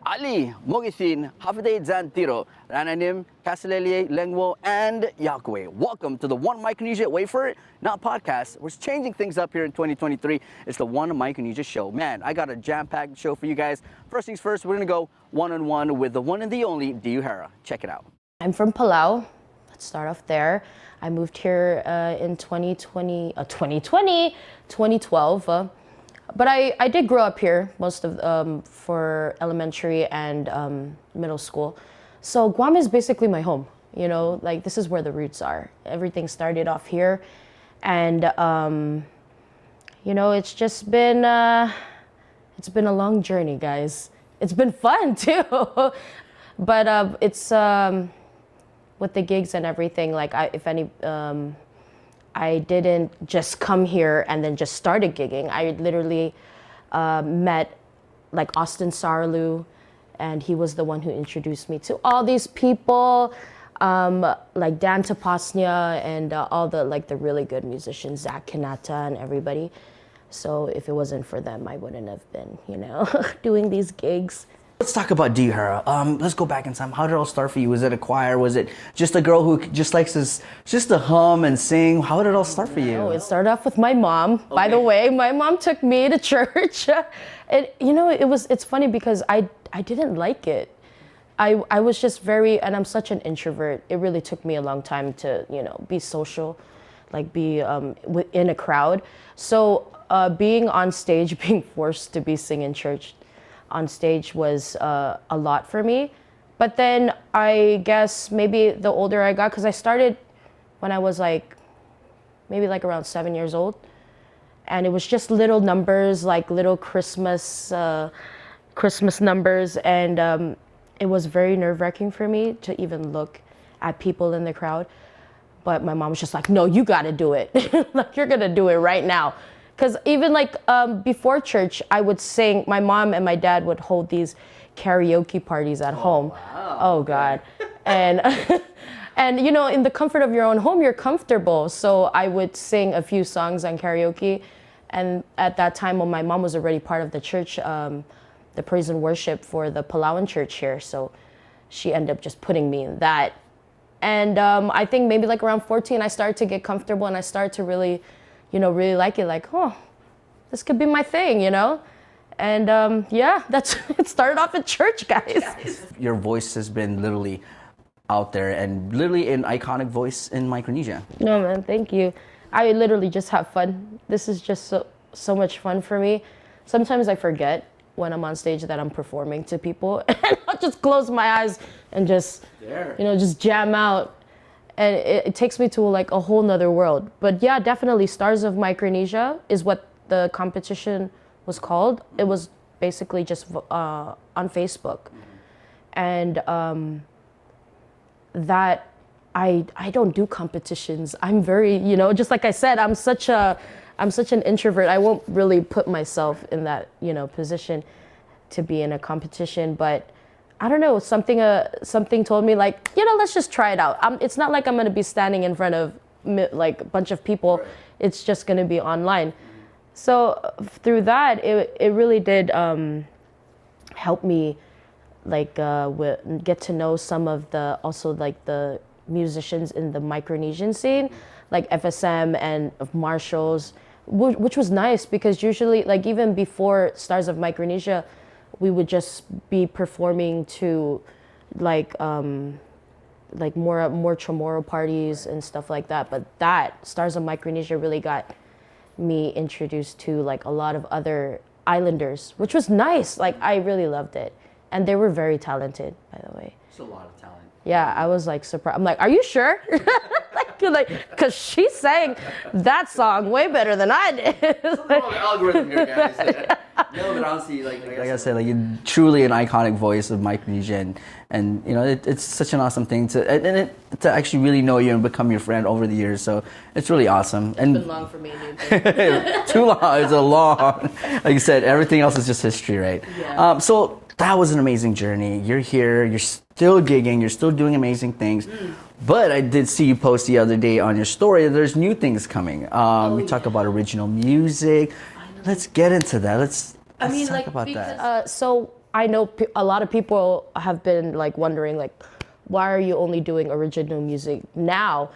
Ali, Mogisin, Hafide Zantiro, Rananim, Kasilele, Lengwo, and Yakwe. Welcome to the One Micronesia, wait for it, not podcast. We're changing things up here in 2023. It's the One Micronesia show. Man, I got a jam-packed show for you guys. First things first, we're gonna go one-on-one with the one and the only Diuhara. Check it out. I'm from Palau. Let's start off there. I moved here in 2012. But I did grow up here most of for elementary and middle school. So Guam is basically my home. You know, like this is where the roots are. Everything started off here, and you know, it's just been a long journey, guys. It's been fun too, but it's with the gigs and everything. Like I didn't just come here and then just started gigging. I literally met like Austin Sarlu, and he was the one who introduced me to all these people, like Dan Tapasnya and all the really good musicians, Zach Kanata and everybody. So if it wasn't for them, I wouldn't have been, you know, doing these gigs. Let's talk about Diuhara. Let's go back in time. How did it all start for you? Was it a choir? Was it just a girl who just likes to hum and sing? How did it all start for you? Oh, it started off with my mom. Okay. By the way, my mom took me to church. And you know, it's funny because I didn't like it. I was just and I'm such an introvert. It really took me a long time to, you know, be social, like be in a crowd. So being on stage, being forced to be singing church on stage was a lot for me. But then I guess maybe the older I got, because I started when I was maybe around 7 years old, and it was just little numbers, like little Christmas numbers, and it was very nerve-wracking for me to even look at people in the crowd. But my mom was just like, no, you gotta do it. Like, you're gonna do it right now. Because even before church, I would sing. My mom and my dad would hold these karaoke parties at home. Wow. Oh God. And and you know, in the comfort of your own home, you're comfortable. So I would sing a few songs on karaoke. And at that time, when my mom was already part of the church, the praise and worship for the Palauan church here. So she ended up just putting me in that. And I think maybe around 14, I started to get comfortable, and I started to really like it, like, oh, this could be my thing, you know? And yeah, it started off at church, guys. Your voice has been literally out there and literally an iconic voice in Micronesia. No, man, thank you. I literally just have fun. This is just so much fun for me. Sometimes I forget when I'm on stage that I'm performing to people, and I'll just close my eyes and just jam out. And it takes me to a whole nother world. But yeah, definitely Stars of Micronesia is what the competition was called. It was basically just on Facebook. And that I don't do competitions. I'm very, just like I said, I'm such an introvert. I won't really put myself in that, position to be in a competition. But I don't know, something told me let's just try it out. It's not like I'm gonna be standing in front of a bunch of people. Right. It's just gonna be online. So through that, it really did help me get to know some of the musicians in the Micronesian scene, like FSM and of Marshalls, which was nice because usually even before Stars of Micronesia, we would just be performing to more Chamorro parties and stuff like that. But that Stars of Micronesia really got me introduced to a lot of other islanders, which was nice. I really loved it. And they were very talented, by the way. It's a lot of talent. Yeah, I was surprised. I'm are you sure? Because she sang that song way better than I did. Something wrong with the algorithm here, guys. No, but honestly, like I said, you're truly an iconic voice of Micronesia, and it's such an awesome thing to actually really know you and become your friend over the years. So it's really awesome. It's been long for me, dude. Too long. It's a long. Like you said, everything else is just history, right? Yeah. So that was an amazing journey. You're here. You're still gigging. You're still doing amazing things. But I did see you post the other day on your story that there's new things coming. We talk about original music. Let's get into that. Let's talk about that. So I know a lot of people have been like wondering like, why are you only doing original music now?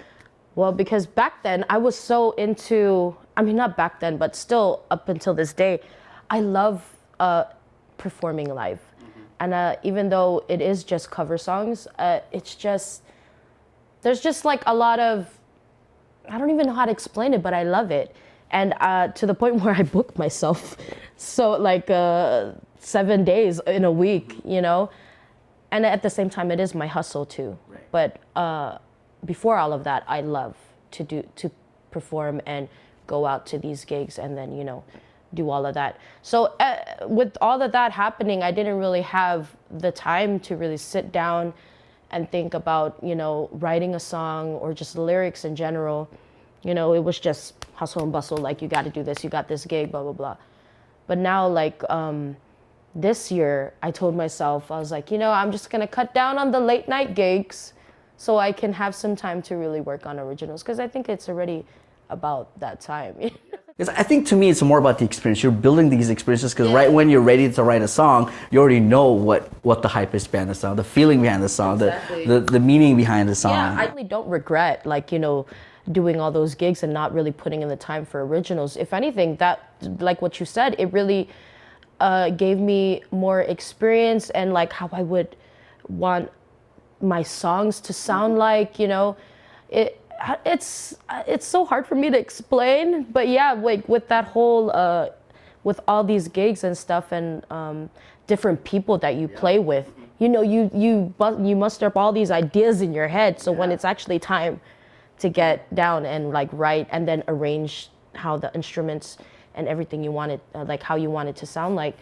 Well, because back then I was so into, I mean, not back then, but still up until this day, I love performing live. And even though it is just cover songs, it's just, there's just like a lot of, I don't even know how to explain it, but I love it. And to the point where I book myself. So like 7 days in a week, you know? And at the same time, it is my hustle too. Right. But before all of that, I love to perform and go out to these gigs and then, you know, do all of that. So with all of that happening, I didn't really have the time to really sit down and think about, you know, writing a song or just lyrics in general. You know, it was just hustle and bustle, like you got to do this, you got this gig, blah, blah, blah. But now, like, this year, I told myself, I was like, you know, I'm just going to cut down on the late night gigs so I can have some time to really work on originals, because I think it's already about that time. Because I think to me it's more about the experience. You're building these experiences because right when you're ready to write a song, you already know what the hype is behind the song, the feeling behind the song, Exactly. the meaning behind the song. Yeah, I really don't regret, like, you know, doing all those gigs and not really putting in the time for originals. If anything, that, like what you said, it really gave me more experience and like how I would want my songs to sound like, you know. It's so hard for me to explain, but yeah, like with that whole with all these gigs and stuff and different people that you play with, you know, you muster up all these ideas in your head. So when it's actually time to get down and like write and then arrange how the instruments and everything you wanted, like how you want it to sound like,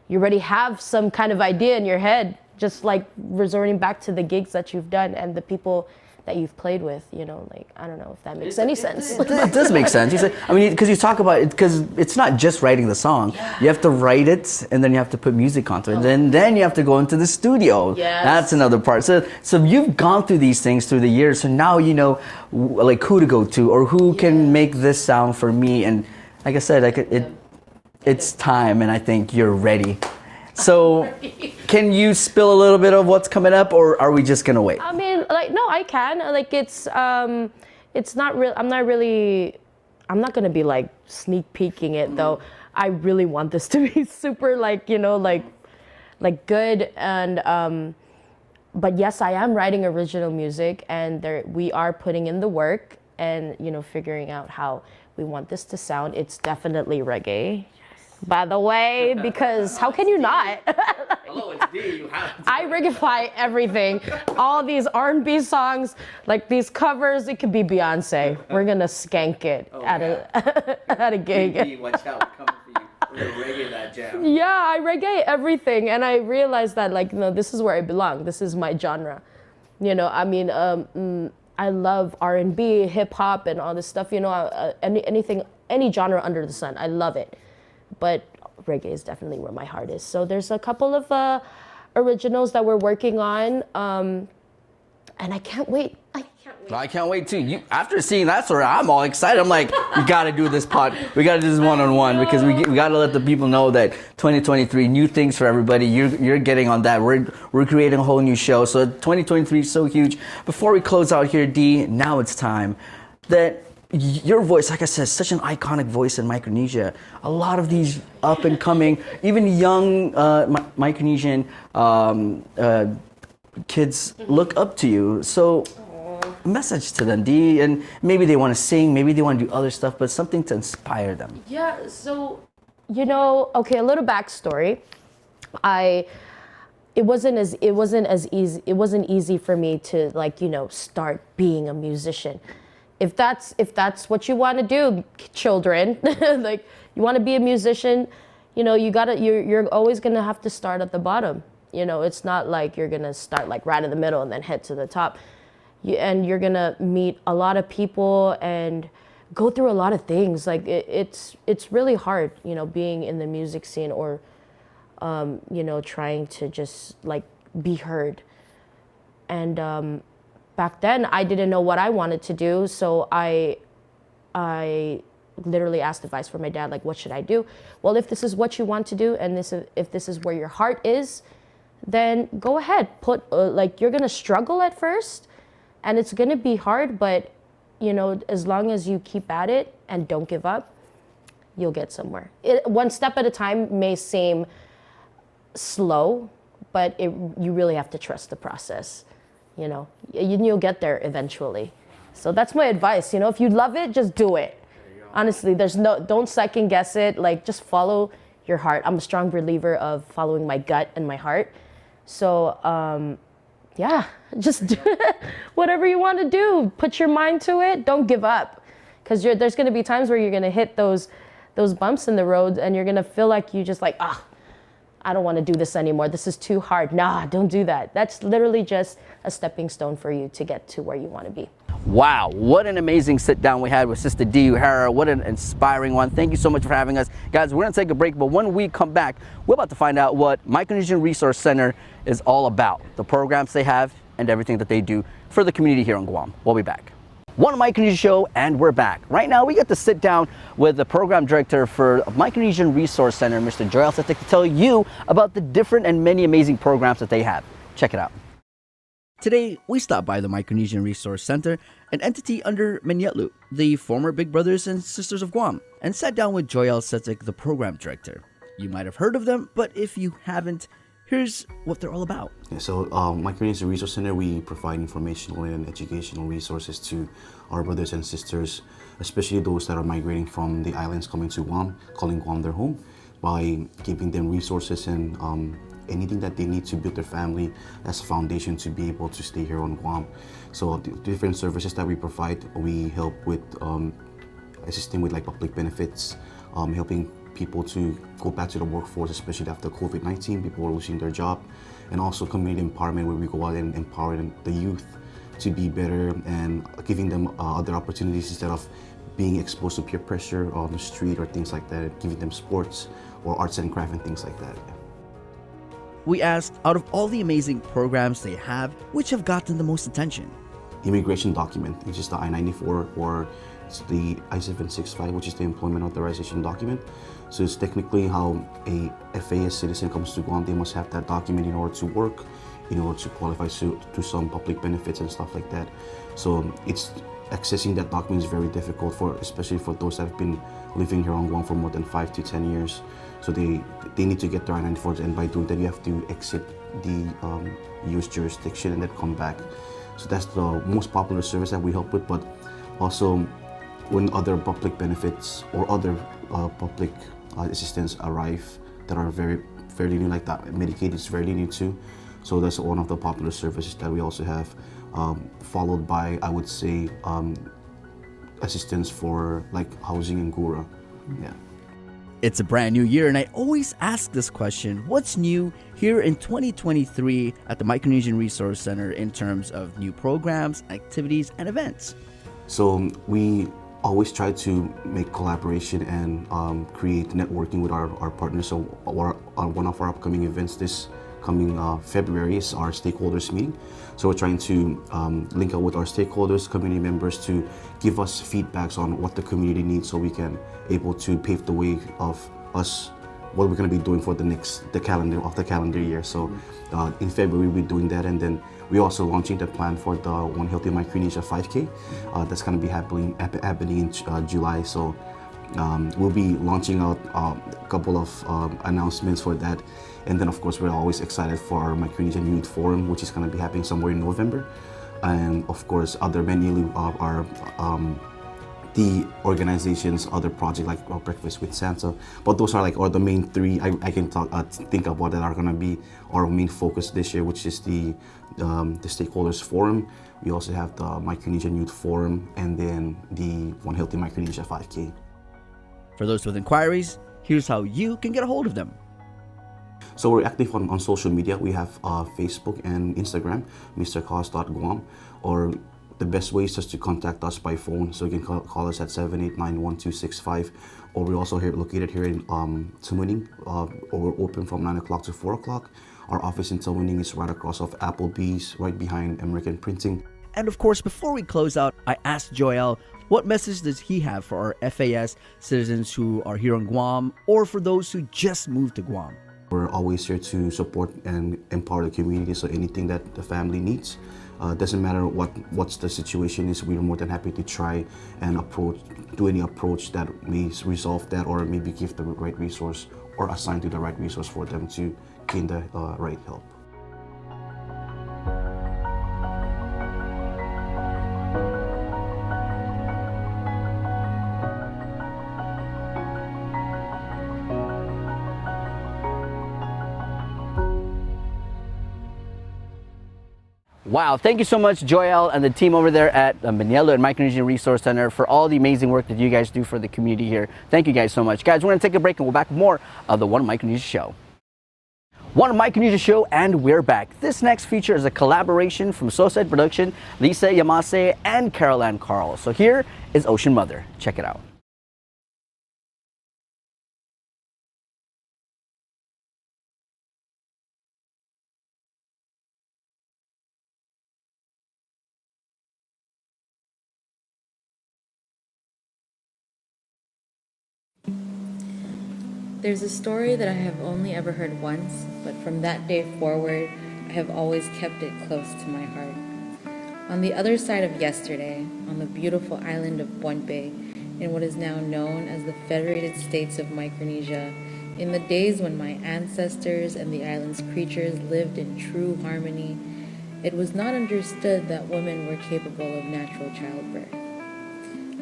you already have some kind of idea in your head, just like resorting back to the gigs that you've done and the people that you've played with, you know, like, I don't know if that makes any sense. It does make sense. You say, I mean, because you talk about it, because it's not just writing the song. Yeah. You have to write it, and then you have to put music onto it. And then you have to go into the studio. Yes. That's another part. So you've gone through these things through the years, so now you know, like, who to go to, or who can make this sound for me. And like I said, like it's time, and I think you're ready. So, can you spill a little bit of what's coming up, or are we just gonna wait? I mean, like, no, I can. Like, it's not real. I'm not gonna be like sneak peeking it though. I really want this to be super, like, you know, like good. And but yes, I am writing original music, and we are putting in the work, and you know, figuring out how we want this to sound. It's definitely reggae. By the way, because how can you not? Hello, it's D. You have to. I reggaify everything. All these R&B songs, like these covers, it could be Beyonce. We're gonna skank it at a gig. D, watch out, we're coming for you. We're gonna reggae that jam. Yeah, I reggae everything, and I realized that, like, no, this is where I belong. This is my genre. You know, I mean, I love R&B, hip hop, and all this stuff. You know, anything, any genre under the sun, I love it. But reggae is definitely where my heart is. So there's a couple of originals that we're working on, and I can't wait. I can't wait too. After seeing that story, I'm all excited. I'm like, we gotta do this pod. We gotta do this one-on-one because we gotta let the people know that 2023, new things for everybody. You're getting on that. We're creating a whole new show. So 2023 is so huge. Before we close out here, D, now it's time that your voice, like I said, is such an iconic voice in Micronesia. A lot of these up and coming, even young Micronesian kids look up to you. So, a message to them, D, and maybe they want to sing, maybe they want to do other stuff, but something to inspire them. Yeah. So, you know, okay, a little backstory. It wasn't easy for me to, like, you know, start being a musician. If that's what you want to do, children, like, you want to be a musician, you know, you're always gonna have to start at the bottom. You know, it's not like you're gonna start like right in the middle and then head to the top. And you're gonna meet a lot of people and go through a lot of things. Like it's really hard, you know, being in the music scene or, you know, trying to just like be heard. And back then I didn't know what I wanted to do, so I literally asked advice from my dad, like, what should I do? Well, if this is what you want to do, and if this is where your heart is, then go ahead. Like, you're gonna struggle at first, and it's gonna be hard, but as long as you keep at it and don't give up, you'll get somewhere. One step at a time may seem slow, but you really have to trust the process. You'll get there eventually. So that's my advice. If you love it, just do it. Honestly, don't second guess it. Like, just follow your heart. I'm a strong believer of following my gut and my heart. So, yeah, just do whatever you want to do. Put your mind to it. Don't give up, because there's going to be times where you're going to hit those bumps in the road, and you're going to feel like you just like, I don't want to do this anymore. This is too hard. Nah, don't do that. That's literally just a stepping stone for you to get to where you want to be. Wow, what an amazing sit down we had with Sister Dee O'Hara. What an inspiring one. Thank you so much for having us. Guys, we're going to take a break, but when we come back, we're about to find out what Micronesian Resource Center is all about, the programs they have, and everything that they do for the community here in Guam. We'll be back. One Micronesia show, and we're back. Right now, we get to sit down with the program director for Micronesian Resource Center, Mr. Joel Setik, to tell you about the different and many amazing programs that they have. Check it out. Today, we stopped by the Micronesian Resource Center, an entity under Menyetlu, the former Big Brothers and Sisters of Guam, and sat down with Joel Setik, the program director. You might have heard of them, but if you haven't, here's what they're all about. Yeah, so Micronesia Resource Center, we provide informational and educational resources to our brothers and sisters, especially those that are migrating from the islands coming to Guam, calling Guam their home, by giving them resources and anything that they need to build their family as a foundation to be able to stay here on Guam. So the different services that we provide, we help with assisting with like public benefits, helping people to go back to the workforce, especially after COVID-19, people are losing their job, and also community empowerment, where we go out and empower the youth to be better and giving them other opportunities instead of being exposed to peer pressure on the street or things like that, giving them sports or arts and craft and things like that. We asked, out of all the amazing programs they have, which have gotten the most attention? Immigration document, which is the I-94, or it's the I-765, which is the employment authorization document. So it's technically how a FAS citizen comes to Guam. They must have that document in order to work, in order to qualify to some public benefits and stuff like that. So it's accessing that document is very difficult, especially for those that have been living here on Guam for more than 5 to 10 years. So they need to get their I-94s, and by doing that, you have to exit the U.S. jurisdiction and then come back. So that's the most popular service that we help with. But also, when other public benefits or other public assistance arrive that are fairly new, like that Medicaid is fairly new too. So that's one of the popular services that we also have, followed by, I would say, assistance for like housing and Gura. Yeah. It's a brand new year, and I always ask this question: what's new here in 2023 at the Micronesian Resource Center in terms of new programs, activities, and events? So we always try to make collaboration and create networking with our partners. So one of our upcoming events this coming February is our stakeholders meeting. So we're trying to link up with our stakeholders, community members, to give us feedbacks on what the community needs, so we can able to pave the way of us what we're going to be doing for the calendar year. So in February we'll be doing that, and then we're also launching the plan for the One Healthy Micronesia 5K. That's going to be happening in July. So we'll be launching out a couple of announcements for that. And then of course we're always excited for our Micronesian Youth Forum, which is going to be happening somewhere in November. And of course other many are the organizations, other projects like Breakfast with Santa. But those are the main three I can think about that are going to be our main focus this year, which is the Stakeholders Forum. We also have the Micronesian Youth Forum, and then the One Healthy Micronesia 5K. For those with inquiries, here's how you can get a hold of them. So we're active on social media. We have Facebook and Instagram, mrcos.guam, or the best way is just to contact us by phone. So you can call us at 789-1265, or we're also located here in Tamuning, or we're open from 9 o'clock to 4 o'clock. Our office in Tamuning is right across of Applebee's, right behind American Printing. And of course, before we close out, I asked Joel, what message does he have for our FAS citizens who are here on Guam or for those who just moved to Guam? We're always here to support and empower the community, so anything that the family needs, doesn't matter what's the situation is, we're more than happy to try and do any approach that may resolve that or maybe give the right resource or assign to the right resource for them to gain the right help. Wow, thank you so much, Joel and the team over there at the Manielo and Micronesia Resource Center for all the amazing work that you guys do for the community here. Thank you guys so much. Guys, we're going to take a break and we'll be back with more of the One Micronesia Show. One Micronesia Show, and we're back. This next feature is a collaboration from Sosed Production, Lisa Yamase, and Carol Ann Carl. So here is Ocean Mother. Check it out. There's a story that I have only ever heard once, but from that day forward, I have always kept it close to my heart. On the other side of yesterday, on the beautiful island of Pohnpei, in what is now known as the Federated States of Micronesia, in the days when my ancestors and the island's creatures lived in true harmony, it was not understood that women were capable of natural childbirth.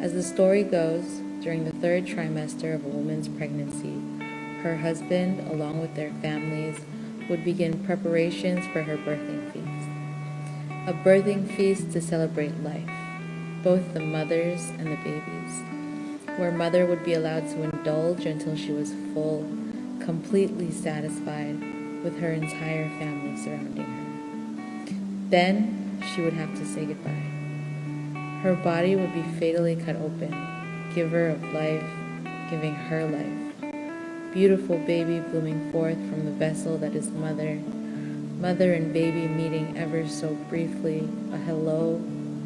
As the story goes, during the third trimester of a woman's pregnancy, her husband, along with their families, would begin preparations for her birthing feast. A birthing feast to celebrate life, both the mothers and the babies, where mother would be allowed to indulge until she was full, completely satisfied with her entire family surrounding her. Then she would have to say goodbye. Her body would be fatally cut open, giver of life, giving her life. Beautiful baby blooming forth from the vessel that is mother, mother and baby meeting ever so briefly, a hello,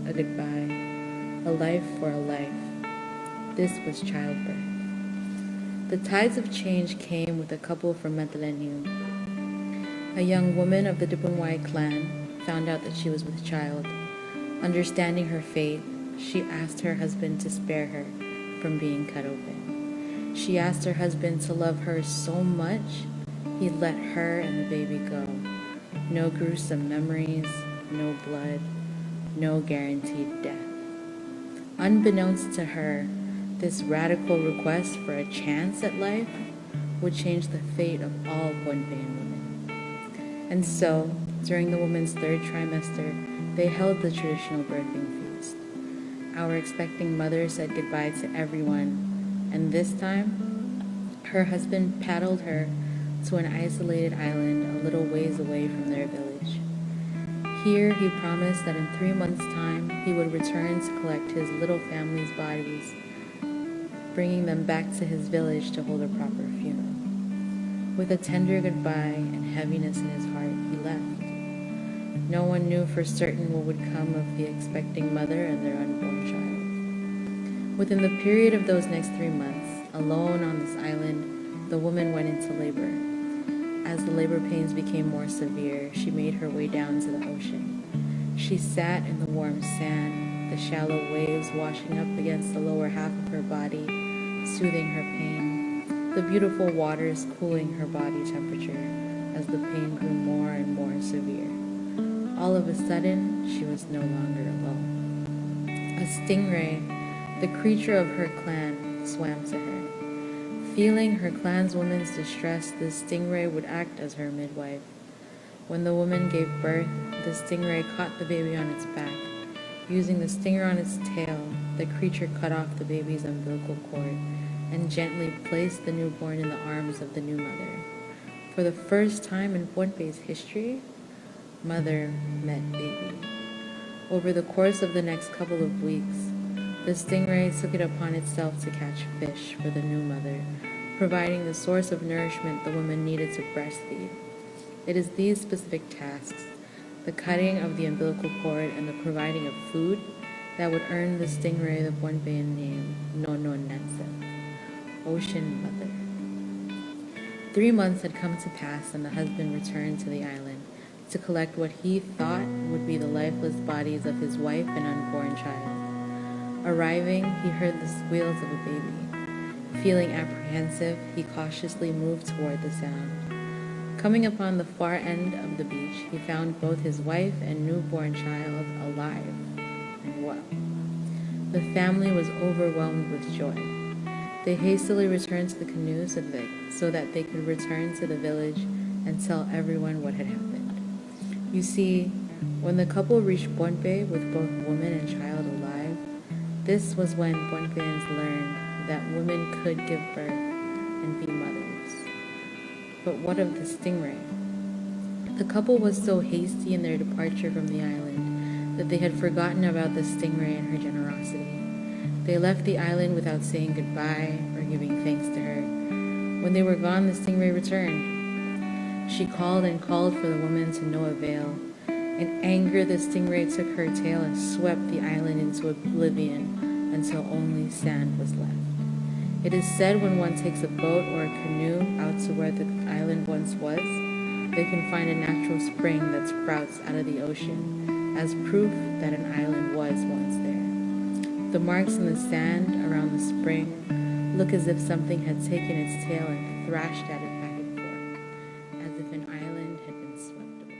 a goodbye, a life for a life. This was childbirth. The tides of change came with a couple from Matalenyu. A young woman of the Dipunwai clan found out that she was with child. Understanding her fate, she asked her husband to spare her from being cut open. She asked her husband to love her so much, he let her and the baby go. No gruesome memories, no blood, no guaranteed death. Unbeknownst to her, this radical request for a chance at life would change the fate of all Pohnpeian women. And so, during the woman's third trimester, they held the traditional birthing feast. Our expecting mother said goodbye to everyone, and this time, her husband paddled her to an isolated island a little ways away from their village. Here, he promised that in 3 months' time, he would return to collect his little family's bodies, bringing them back to his village to hold a proper funeral. With a tender goodbye and heaviness in his heart, he left. No one knew for certain what would come of the expecting mother and their unborn child. Within the period of those next 3 months, alone on this island, the woman went into labor. As the labor pains became more severe, she made her way down to the ocean. She sat in the warm sand, the shallow waves washing up against the lower half of her body, soothing her pain, the beautiful waters cooling her body temperature as the pain grew more and more severe. All of a sudden, she was no longer alone. A stingray, the creature of her clan, swam to her. Feeling her clanswoman's distress, the stingray would act as her midwife. When the woman gave birth, the stingray caught the baby on its back. Using the stinger on its tail, the creature cut off the baby's umbilical cord and gently placed the newborn in the arms of the new mother. For the first time in Pohnpei's history, mother met baby. Over the course of the next couple of weeks, the stingray took it upon itself to catch fish for the new mother, providing the source of nourishment the woman needed to breastfeed. It is these specific tasks the cutting of the umbilical cord, and the providing of food that would earn the stingray the Buonbe name Nono Nansen, Ocean Mother. 3 months had come to pass, and the husband returned to the island to collect what he thought would be the lifeless bodies of his wife and unborn child. Arriving, he heard the squeals of a baby. Feeling apprehensive, he cautiously moved toward the sound. Coming upon the far end of the beach, he found both his wife and newborn child alive and well. The family was overwhelmed with joy. They hastily returned to the canoe so that they could return to the village and tell everyone what had happened. You see, when the couple reached Buonbe with both woman and child alive, this was when Buonbeans learned that women could give birth and be mothers. But what of the stingray? The couple was so hasty in their departure from the island that they had forgotten about the stingray and her generosity. They left the island without saying goodbye or giving thanks to her. When they were gone, the stingray returned. She called and called for the woman to no avail. In anger, the stingray took her tail and swept the island into oblivion until only sand was left. It is said when one takes a boat or a canoe out to where the island once was, they can find a natural spring that sprouts out of the ocean as proof that an island was once there. The marks in the sand around the spring look as if something had taken its tail and thrashed at it back and forth, as if an island had been swept away.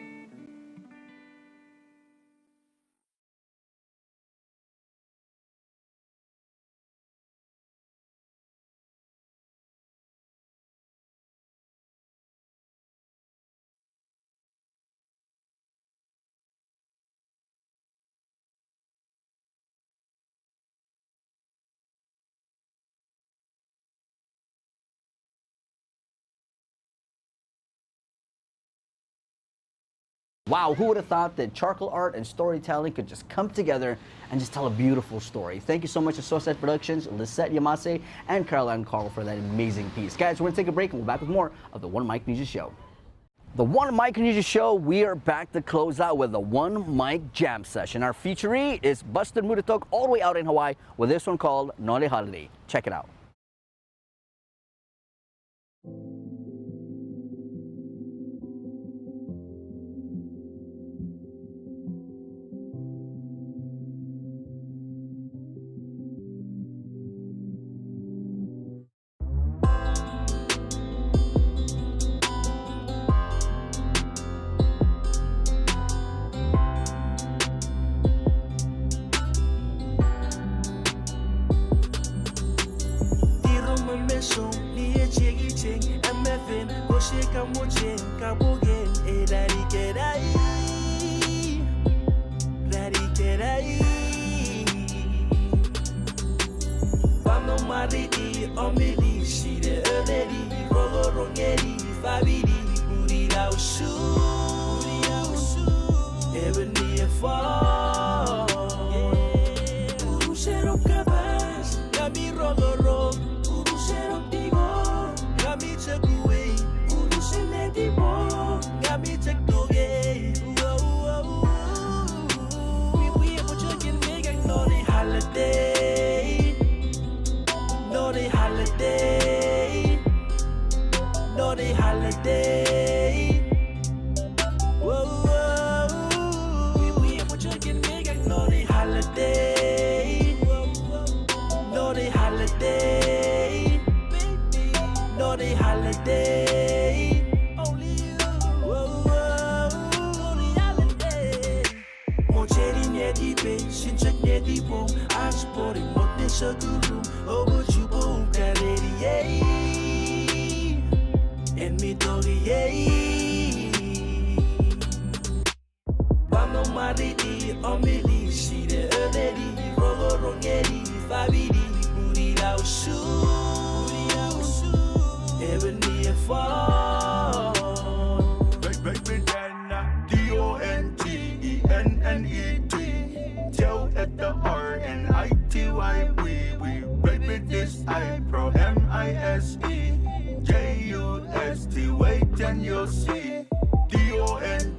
Wow, who would have thought that charcoal art and storytelling could just come together and just tell a beautiful story? Thank you so much to Soset Productions, Lisette Yamase, and Caroline Carl for that amazing piece. Guys, we're going to take a break and we'll be back with more of the One Micronesia Show. The One Micronesia Show, we are back to close out with the One Mic Jam Session. Our featuree is Buster Mudatok all the way out in Hawaii with this one called Nole Holiday. Check it out. Wait and you'll see. DONGENNE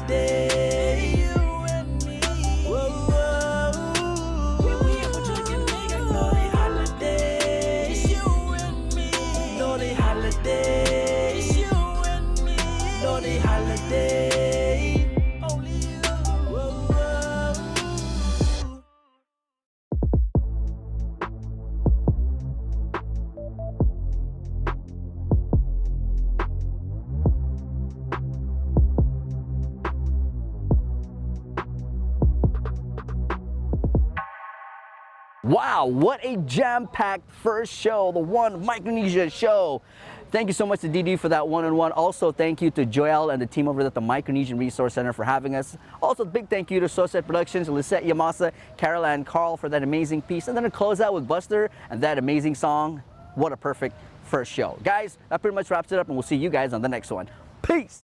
holiday. You and me. Whoa, whoa. We ain't gonna drink and make a naughty holiday. It's you and me. Naughty holiday. It's you and me. Naughty holiday. Only you. Whoa, whoa. Wow, what a jam-packed first show, the One Micronesia show. Thank you so much to DD for that one-on-one. Also, thank you to Joel and the team over at the Micronesian Resource Center for having us. Also, big thank you to Soset Productions, Lisette Yamasa, Carol and Carl for that amazing piece. And then to close out with Buster and that amazing song. What a perfect first show. Guys, that pretty much wraps it up, and we'll see you guys on the next one. Peace!